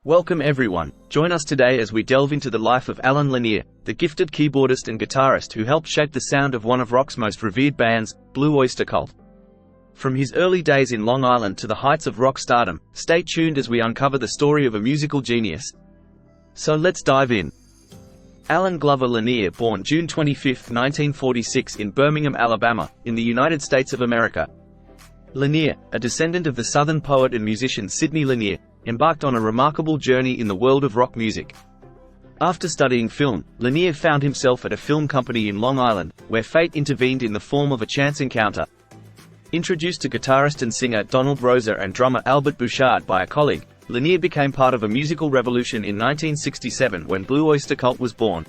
Welcome everyone, join us today as we delve into the life of Alan Lanier, the gifted keyboardist and guitarist who helped shape the sound of one of rock's most revered bands, Blue Oyster Cult. From his early days in Long Island to the heights of rock stardom, stay tuned as we uncover the story of a musical genius. So let's dive in. Alan Glover Lanier, born June 25, 1946 in Birmingham, Alabama, in the United States of America. Lanier, a descendant of the Southern poet and musician Sidney Lanier, embarked on a remarkable journey in the world of rock music. After studying film, Lanier found himself at a film company in Long Island, where fate intervened in the form of a chance encounter. Introduced to guitarist and singer Donald Roser and drummer Albert Bouchard by a colleague, Lanier became part of a musical revolution in 1967 when Blue Oyster Cult was born.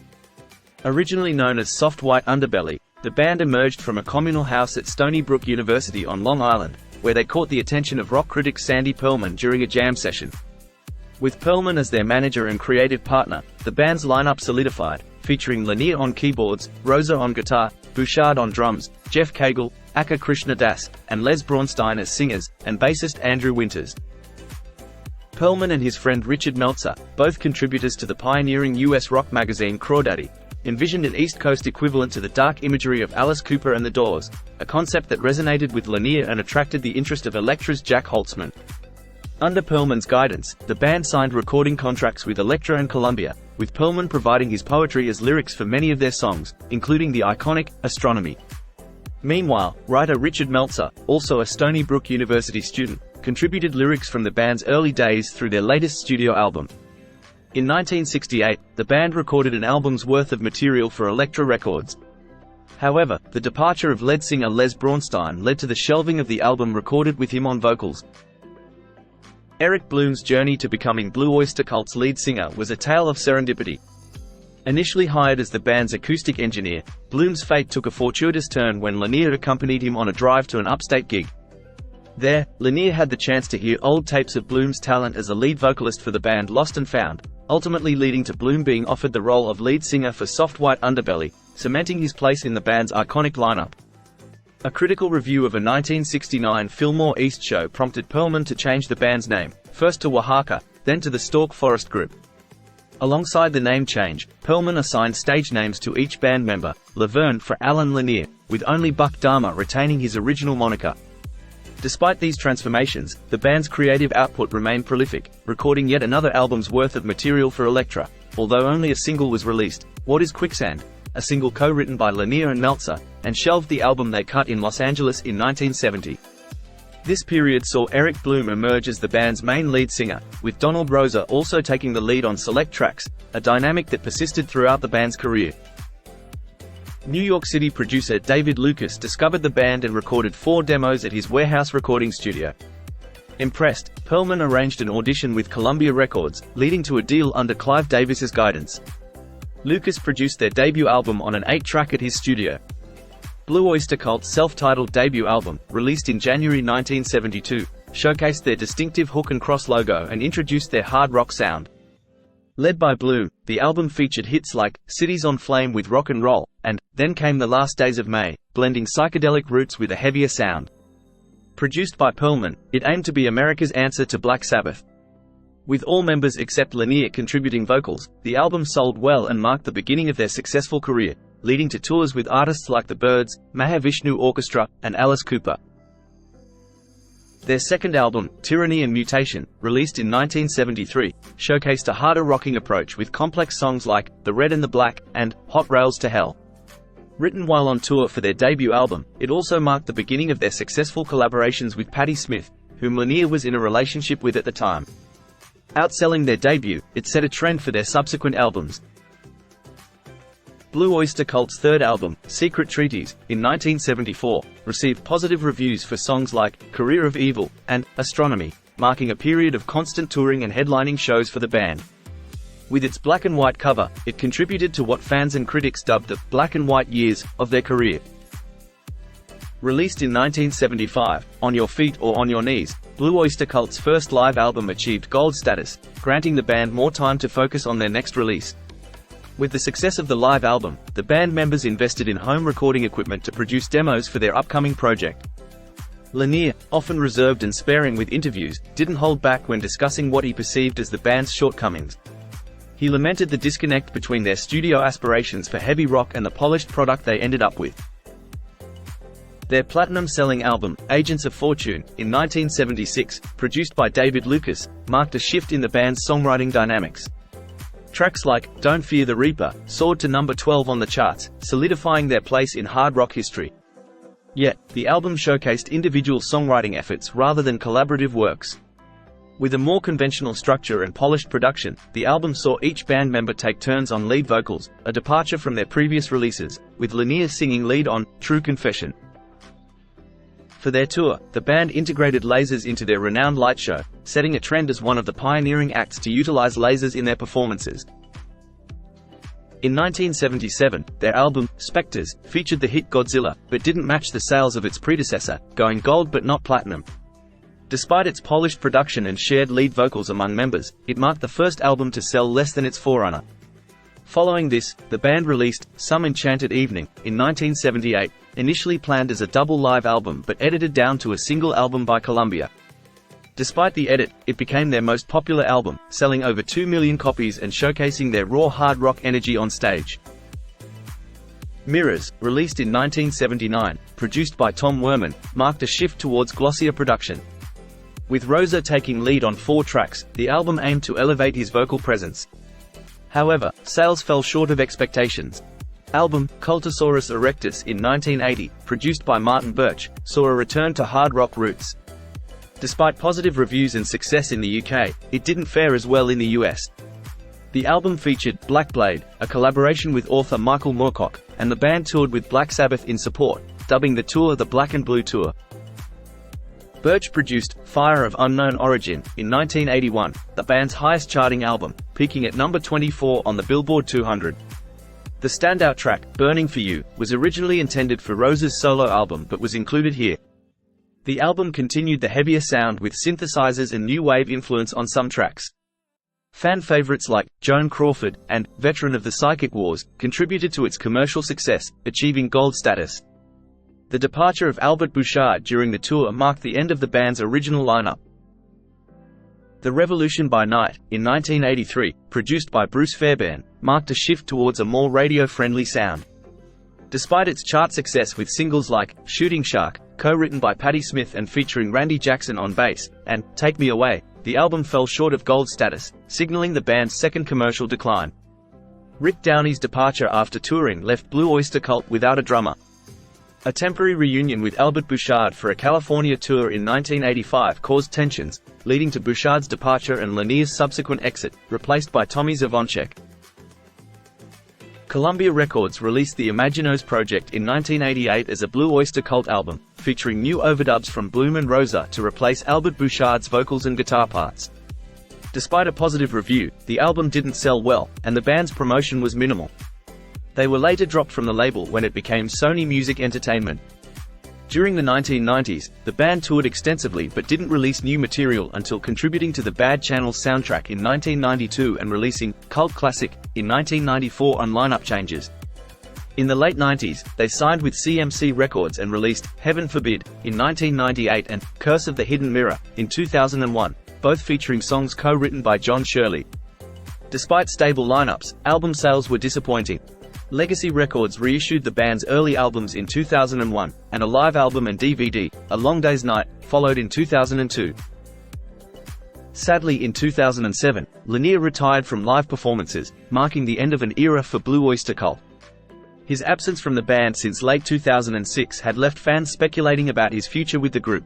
Originally known as Soft White Underbelly, the band emerged from a communal house at Stony Brook University on Long Island, where they caught the attention of rock critic Sandy Pearlman during a jam session. With Pearlman as their manager and creative partner, the band's lineup solidified, featuring Lanier on keyboards, Roser on guitar, Bouchard on drums, Jeff Cagle, Aka Krishna Das, and Les Braunstein as singers, and bassist Andrew Winters. Pearlman and his friend Richard Meltzer, both contributors to the pioneering US rock magazine Crawdaddy, envisioned an East Coast equivalent to the dark imagery of Alice Cooper and the Doors, a concept that resonated with Lanier and attracted the interest of Elektra's Jack Holtzman. Under Pearlman's guidance, the band signed recording contracts with Elektra and Columbia, with Pearlman providing his poetry as lyrics for many of their songs, including the iconic Astronomy. Meanwhile, writer Richard Meltzer, also a Stony Brook University student, contributed lyrics from the band's early days through their latest studio album. In 1968, the band recorded an album's worth of material for Elektra Records. However, the departure of lead singer Les Braunstein led to the shelving of the album recorded with him on vocals. Eric Bloom's journey to becoming Blue Oyster Cult's lead singer was a tale of serendipity. Initially hired as the band's acoustic engineer, Bloom's fate took a fortuitous turn when Lanier accompanied him on a drive to an upstate gig. There, Lanier had the chance to hear old tapes of Bloom's talent as a lead vocalist for the band Lost and Found, ultimately leading to Bloom being offered the role of lead singer for Soft White Underbelly, cementing his place in the band's iconic lineup. A critical review of a 1969 Fillmore East show prompted Pearlman to change the band's name, first to Oaxaca, then to the Stork Forest Group. Alongside the name change, Pearlman assigned stage names to each band member, Laverne for Alan Lanier, with only Buck Dahmer retaining his original moniker. Despite these transformations, the band's creative output remained prolific, recording yet another album's worth of material for Elektra, although only a single was released, What is Quicksand, a single co-written by Lanier and Meltzer, and shelved the album they cut in Los Angeles in 1970. This period saw Eric Bloom emerge as the band's main lead singer, with Donald Roser also taking the lead on select tracks, a dynamic that persisted throughout the band's career. New York City producer David Lucas discovered the band and recorded 4 demos at his warehouse recording studio. Impressed, Pearlman arranged an audition with Columbia Records, leading to a deal under Clive Davis's guidance. Lucas produced their debut album on an 8-track at his studio. Blue Oyster Cult's self-titled debut album, released in January 1972, showcased their distinctive hook and cross logo and introduced their hard rock sound. Led by Bloom, the album featured hits like Cities on Flame with Rock and Roll, and Then Came the Last Days of May, blending psychedelic roots with a heavier sound. Produced by Pearlman, it aimed to be America's answer to Black Sabbath. With all members except Lanier contributing vocals, the album sold well and marked the beginning of their successful career, leading to tours with artists like the Byrds, Mahavishnu Orchestra, and Alice Cooper. Their second album, Tyranny and Mutation, released in 1973, showcased a harder rocking approach with complex songs like The Red and the Black, and Hot Rails to Hell. Written while on tour for their debut album, it also marked the beginning of their successful collaborations with Patti Smith, whom Lanier was in a relationship with at the time. Outselling their debut, it set a trend for their subsequent albums. Blue Oyster Cult's third album, Secret Treaties, in 1974, received positive reviews for songs like Career of Evil and Astronomy, marking a period of constant touring and headlining shows for the band. With its black and white cover, it contributed to what fans and critics dubbed the black and white years of their career. Released in 1975, On Your Feet or On Your Knees, Blue Oyster Cult's first live album achieved gold status, granting the band more time to focus on their next release. With the success of the live album, the band members invested in home recording equipment to produce demos for their upcoming project. Lanier, often reserved and sparing with interviews, didn't hold back when discussing what he perceived as the band's shortcomings. He lamented the disconnect between their studio aspirations for heavy rock and the polished product they ended up with. Their platinum-selling album, Agents of Fortune, in 1976, produced by David Lucas, marked a shift in the band's songwriting dynamics. Tracks like Don't Fear the Reaper soared to number 12 on the charts, solidifying their place in hard rock history. Yet, the album showcased individual songwriting efforts rather than collaborative works. With a more conventional structure and polished production, the album saw each band member take turns on lead vocals, a departure from their previous releases, with Lanier singing lead on True Confession. For their tour, the band integrated lasers into their renowned light show, setting a trend as one of the pioneering acts to utilize lasers in their performances. In 1977, their album, Spectres, featured the hit Godzilla, but didn't match the sales of its predecessor, going gold but not platinum. Despite its polished production and shared lead vocals among members, it marked the first album to sell less than its forerunner. Following this, the band released Some Enchanted Evening in 1978, initially planned as a double live album but edited down to a single album by Columbia. Despite the edit, it became their most popular album, selling over 2 million copies and showcasing their raw hard rock energy on stage. Mirrors, released in 1979, produced by Tom Werman, marked a shift towards glossier production. With Rosa taking lead on 4 tracks, the album aimed to elevate his vocal presence. However, sales fell short of expectations. Album, Cultosaurus Erectus in 1980, produced by Martin Birch, saw a return to hard rock roots. Despite positive reviews and success in the UK, it didn't fare as well in the US. The album featured Black Blade, a collaboration with author Michael Moorcock, and the band toured with Black Sabbath in support, dubbing the tour the Black and Blue Tour. Birch produced Fire of Unknown Origin in 1981, the band's highest charting album, peaking at number 24 on the Billboard 200. The standout track, Burning for You, was originally intended for Rose's solo album but was included here. The album continued the heavier sound with synthesizers and new wave influence on some tracks. Fan favorites like Joan Crawford and Veteran of the Psychic Wars contributed to its commercial success, achieving gold status. The departure of Albert Bouchard during the tour marked the end of the band's original lineup. The Revolution by Night, in 1983, produced by Bruce Fairbairn, marked a shift towards a more radio-friendly sound. Despite its chart success with singles like Shooting Shark, co-written by Patti Smith and featuring Randy Jackson on bass, and Take Me Away, the album fell short of gold status, signaling the band's second commercial decline. Rick Downey's departure after touring left Blue Oyster Cult without a drummer. A temporary reunion with Albert Bouchard for a California tour in 1985 caused tensions, leading to Bouchard's departure and Lanier's subsequent exit, replaced by Tommy Zvonček. Columbia Records released the Imaginos project in 1988 as a Blue Oyster Cult album, featuring new overdubs from Bloom and Rosa to replace Albert Bouchard's vocals and guitar parts. Despite a positive review, the album didn't sell well, and the band's promotion was minimal. They were later dropped from the label when it became Sony Music Entertainment. During the 1990s, the band toured extensively but didn't release new material until contributing to the Bad Channels soundtrack in 1992 and releasing Cult Classic in 1994 on lineup changes. In the late 90s, they signed with CMC Records and released Heaven Forbid in 1998 and Curse of the Hidden Mirror in 2001, both featuring songs co-written by John Shirley. Despite stable lineups, album sales were disappointing. Legacy Records reissued the band's early albums in 2001, and a live album and DVD, A Long Day's Night, followed in 2002. Sadly, in 2007, Lanier retired from live performances, marking the end of an era for Blue Oyster Cult. His absence from the band since late 2006 had left fans speculating about his future with the group.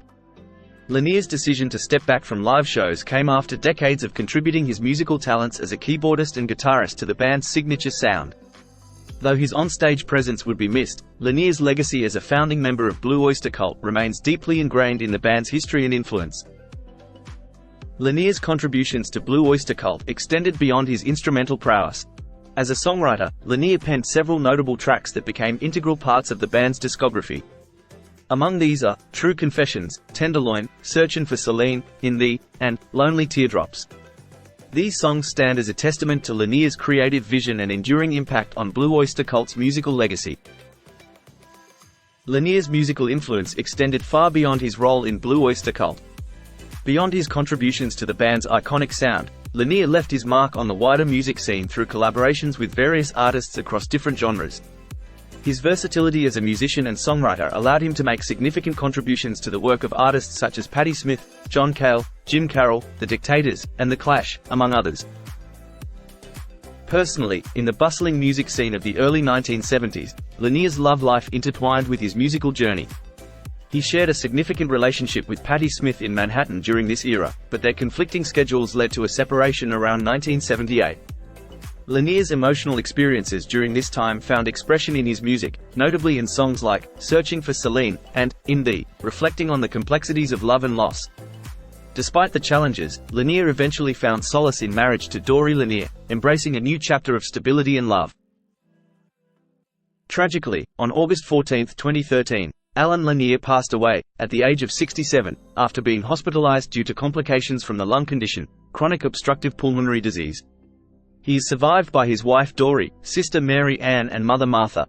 Lanier's decision to step back from live shows came after decades of contributing his musical talents as a keyboardist and guitarist to the band's signature sound. Though his on-stage presence would be missed, Lanier's legacy as a founding member of Blue Oyster Cult remains deeply ingrained in the band's history and influence. Lanier's contributions to Blue Oyster Cult extended beyond his instrumental prowess. As a songwriter, Lanier penned several notable tracks that became integral parts of the band's discography. Among these are True Confessions, Tenderloin, Searchin' for Celine, In Thee, and Lonely Teardrops. These songs stand as a testament to Lanier's creative vision and enduring impact on Blue Oyster Cult's musical legacy. Lanier's musical influence extended far beyond his role in Blue Oyster Cult. Beyond his contributions to the band's iconic sound, Lanier left his mark on the wider music scene through collaborations with various artists across different genres. His versatility as a musician and songwriter allowed him to make significant contributions to the work of artists such as Patti Smith, John Cale, Jim Carroll, The Dictators, and The Clash, among others. Personally, in the bustling music scene of the early 1970s, Lanier's love life intertwined with his musical journey. He shared a significant relationship with Patti Smith in Manhattan during this era, but their conflicting schedules led to a separation around 1978. Lanier's emotional experiences during this time found expression in his music, notably in songs like Searching for Celine and In Thee, reflecting on the complexities of love and loss. Despite the challenges, Lanier eventually found solace in marriage to Dory Lanier, embracing a new chapter of stability and love. Tragically, on August 14, 2013, Alan Lanier passed away, at the age of 67, after being hospitalized due to complications from the lung condition, chronic obstructive pulmonary disease. He is survived by his wife Dory, sister Mary Ann and mother Martha.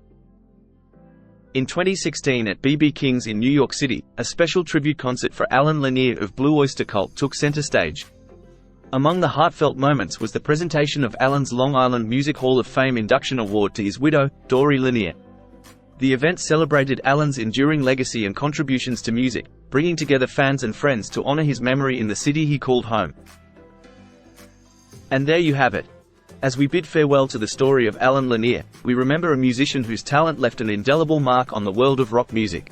In 2016 at B.B. King's in New York City, a special tribute concert for Alan Lanier of Blue Oyster Cult took center stage. Among the heartfelt moments was the presentation of Alan's Long Island Music Hall of Fame induction award to his widow, Dory Lanier. The event celebrated Alan's enduring legacy and contributions to music, bringing together fans and friends to honor his memory in the city he called home. And there you have it. As we bid farewell to the story of Alan Lanier, we remember a musician whose talent left an indelible mark on the world of rock music.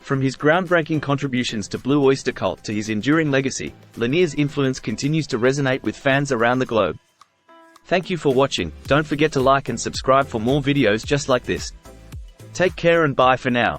From his groundbreaking contributions to Blue Oyster Cult to his enduring legacy, Lanier's influence continues to resonate with fans around the globe. Thank you for watching. Don't forget to like and subscribe for more videos just like this. Take care and bye for now.